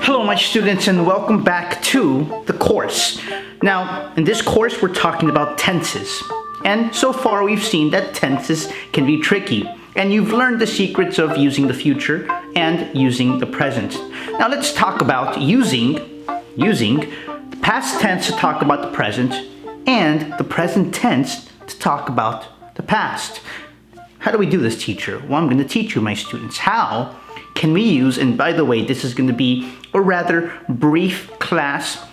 Hello my students and welcome back to the course. Now in this course we're talking about tenses, and so far we've seen that tenses can be tricky, and you've learned the secrets of using the future and using the present. Now let's talk about using the past tense to talk about the present and the present tense to talk about the past. How do we do this, teacher? Well, I'm going to teach you, my students, how can we use, and by the way, this is going to be a rather brief class,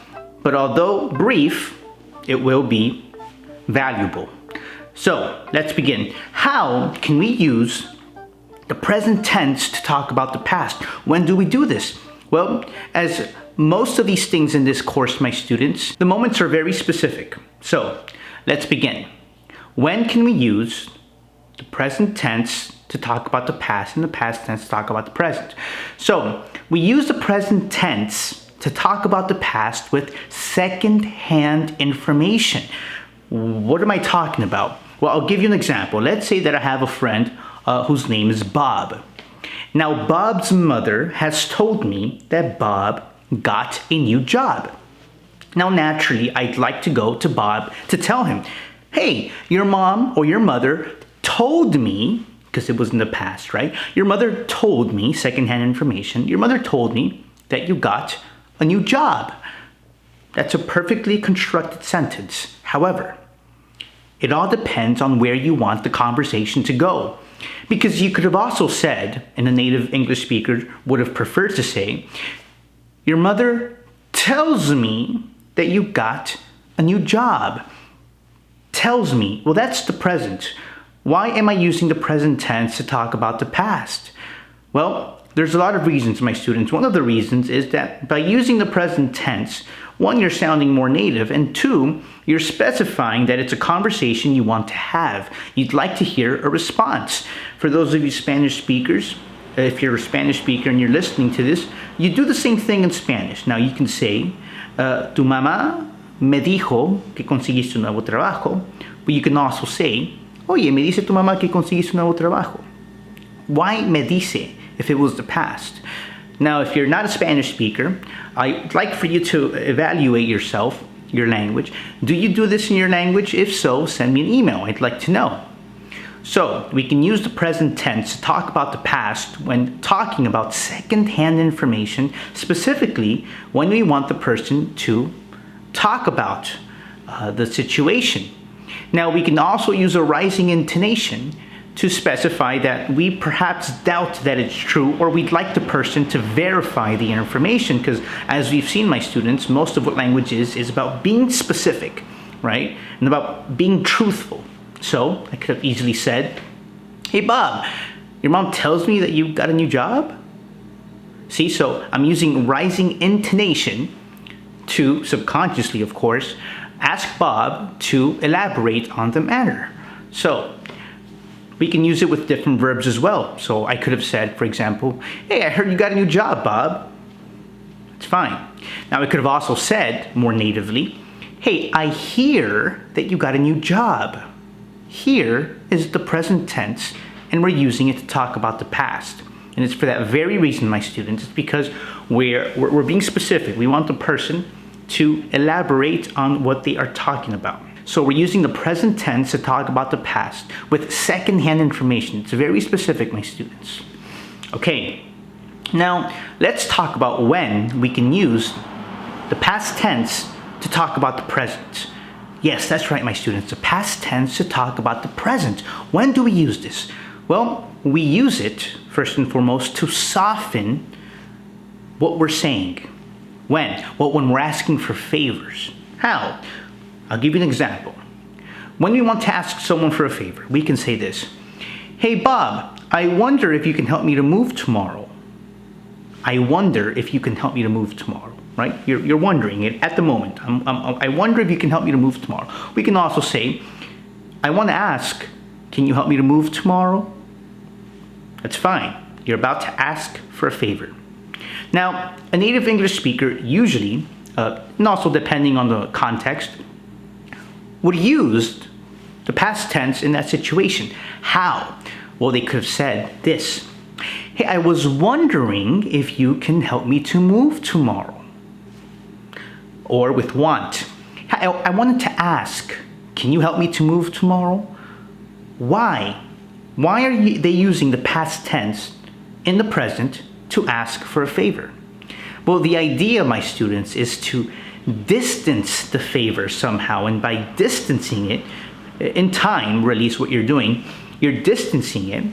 but although brief, it will be valuable. So let's begin. How can we use the present tense to talk about the past? When do we do this? Well, as most of these things in this course, my students, the moments are very specific. So let's begin. When can we use the present tense to talk about the past and the past tense to talk about the present? So we use the present tense to talk about the past with second-hand information. What am I talking about? Well, I'll give you an example. Let's say that I have a friend whose name is Bob. Now, Bob's mother has told me that Bob got a new job. Now, naturally, I'd like to go to Bob to tell him, hey, your mom or your mother told me, because it was in the past, right? Your mother told me, secondhand information, your mother told me that you got a new job. That's a perfectly constructed sentence. However, it all depends on where you want the conversation to go. Because you could have also said, and a native English speaker would have preferred to say, your mother tells me that you got a new job. Tells me. Well, that's the present. Why am I using the present tense to talk about the past? Well, there's a lot of reasons, my students. One of the reasons is that by using the present tense, one, you're sounding more native, and two, you're specifying that it's a conversation you want to have. You'd like to hear a response. For those of you Spanish speakers, if you're a Spanish speaker and you're listening to this, you do the same thing in Spanish. Now you can say, tu mamá me dijo que conseguiste un nuevo trabajo, but you can also say, oye, me dice tu mamá que conseguiste un nuevo trabajo. Why me dice if it was the past? Now, if you're not a Spanish speaker, I'd like for you to evaluate yourself, your language. Do you do this in your language? If so, send me an email. I'd like to know. So, we can use the present tense to talk about the past when talking about second-hand information, specifically when we want the person to talk about the situation. Now, we can also use a rising intonation to specify that we perhaps doubt that it's true, or we'd like the person to verify the information, because as we've seen, my students, most of what language is about being specific, right? And about being truthful. So I could have easily said, hey Bob, your mom tells me that you got a new job? See, so I'm using rising intonation to subconsciously, of course, ask Bob to elaborate on the matter. So we can use it with different verbs as well. So I could have said, for example, hey, I heard you got a new job, Bob. It's fine. Now I could have also said more natively, hey, I hear that you got a new job. Here is the present tense, and we're using it to talk about the past. And it's for that very reason, my students. It's because we're being specific. We want the person to elaborate on what they are talking about. So we're using the present tense to talk about the past with second-hand information. It's very specific, my students. Okay, now let's talk about when we can use the past tense to talk about the present. Yes, that's right, my students. The past tense to talk about the present. When do we use this? Well, we use it, first and foremost, to soften what we're saying. When? Well, when we're asking for favors. How? I'll give you an example. When we want to ask someone for a favor, we can say this. Hey, Bob, I wonder if you can help me to move tomorrow. I wonder if you can help me to move tomorrow, right? You're wondering it at the moment. I wonder if you can help me to move tomorrow. We can also say, I want to ask, can you help me to move tomorrow? That's fine. You're about to ask for a favor. Now, a native English speaker usually, and also depending on the context, would use the past tense in that situation. How? Well, they could have said this. Hey, I was wondering if you can help me to move tomorrow. Or with want. I wanted to ask, can you help me to move tomorrow? Why? Why are they using the past tense in the present to ask for a favor? Well, the idea, my students, is to distance the favor somehow. And by distancing it, in time, really is what you're doing. You're distancing it.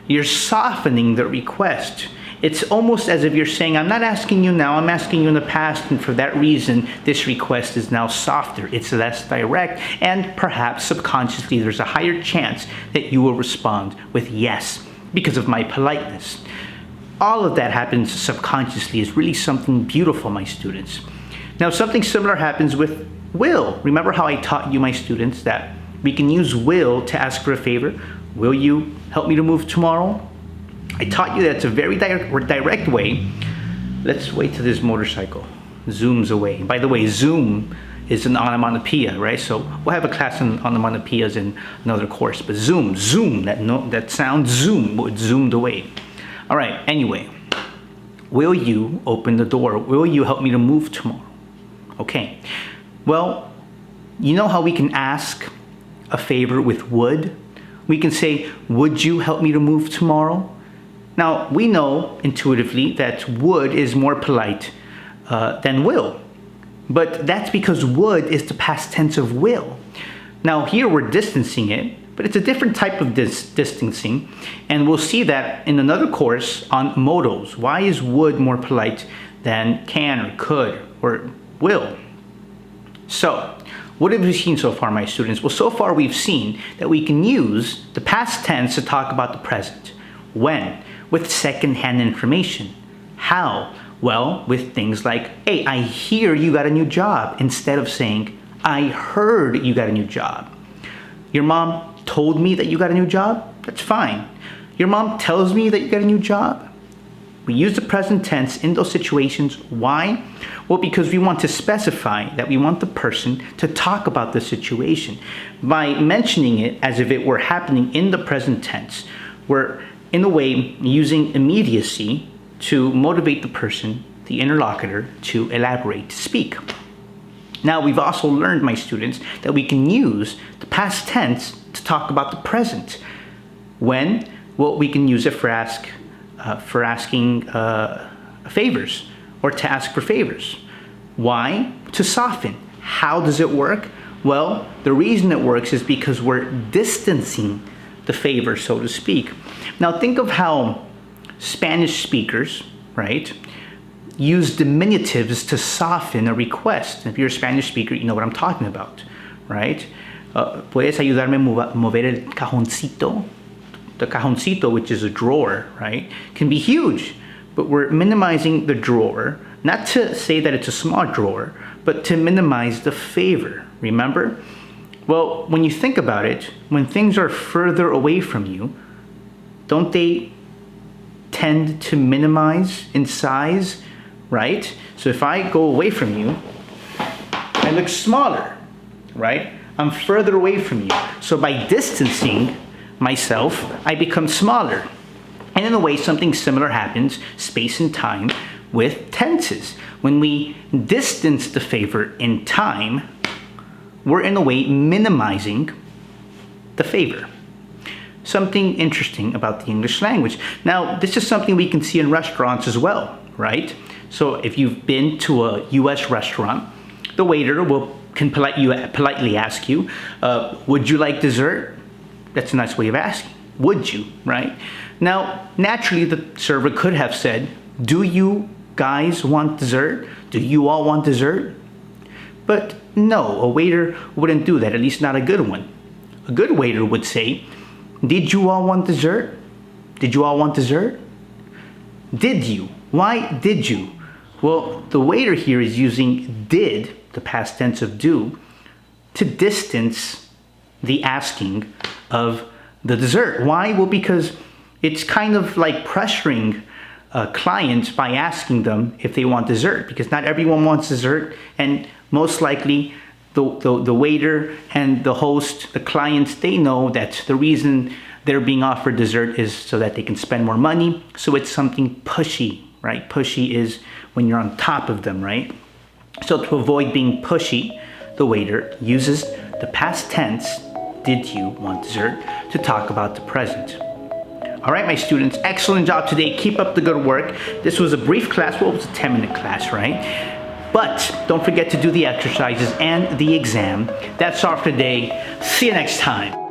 You're softening the request. It's almost as if you're saying, I'm not asking you now, I'm asking you in the past, and for that reason, this request is now softer. It's less direct, and perhaps subconsciously there's a higher chance that you will respond with yes, because of my politeness. All of that happens subconsciously is really something beautiful, my students. Now, something similar happens with will. Remember how I taught you, my students, that we can use will to ask for a favor? Will you help me to move tomorrow? I taught you that it's a very direct way. Let's wait till this motorcycle zooms away. By the way, zoom is an onomatopoeia, right? So we'll have a class on onomatopoeias in another course. But zoom, that sound zoom, it zoomed away. All right, anyway. Will you open the door? Will you help me to move tomorrow? Okay. Well, you know how we can ask a favor with would? We can say, would you help me to move tomorrow? Now, we know intuitively that would is more polite than will. But that's because would is the past tense of will. Now, here we're distancing it, but it's a different type of distancing. And we'll see that in another course on modals. Why is would more polite than can or could or will? So, what have we seen so far, my students? Well, so far we've seen that we can use the past tense to talk about the present. When? With second-hand information. How? Well, with things like, hey, I hear you got a new job, instead of saying, I heard you got a new job. Your mom told me that you got a new job? That's fine. Your mom tells me that you got a new job? We use the present tense in those situations. Why? Well, because we want to specify that we want the person to talk about the situation. By mentioning it as if it were happening in the present tense, we're in a way using immediacy to motivate the person, the interlocutor, to elaborate, to speak. Now, we've also learned, my students, that we can use the past tense to talk about the present. When? Well, we can use it for asking favors, or to ask for favors. Why? To soften. How does it work? Well, the reason it works is because we're distancing the favor, so to speak. Now, think of how Spanish speakers, right, use diminutives to soften a request. If you're a Spanish speaker, you know what I'm talking about, right? Puedes ayudarme a mover el cajoncito? The cajoncito, which is a drawer, right, can be huge, but we're minimizing the drawer, not to say that it's a small drawer, but to minimize the favor, remember? Well, when you think about it, when things are further away from you, don't they tend to minimize in size, right? So if I go away from you, I look smaller, right? I'm further away from you. So by distancing myself, I become smaller. And in a way, something similar happens, space and time, with tenses. When we distance the favor in time, we're in a way minimizing the favor. Something interesting about the English language. Now, this is something we can see in restaurants as well, right? So if you've been to a US restaurant, the waiter can politely ask you, would you like dessert? That's a nice way of asking. Would you, right? Now, naturally, the server could have said, do you guys want dessert? Do you all want dessert? But no, a waiter wouldn't do that, at least not a good one. A good waiter would say, did you all want dessert? Did you all want dessert? Did you? Why did you? Well, the waiter here is using did, the past tense of do, to distance the asking of the dessert. Why? Well, because it's kind of like pressuring clients by asking them if they want dessert, because not everyone wants dessert, and most likely the waiter and the host, the clients, they know that the reason they're being offered dessert is so that they can spend more money. So it's something pushy, right? Pushy is when you're on top of them, right? So to avoid being pushy, the waiter uses the past tense, did you want dessert, to talk about the present. All right, my students, excellent job today. Keep up the good work. This was a brief class. Well, it was a 10-minute class, right? But don't forget to do the exercises and the exam. That's all for today. See you next time.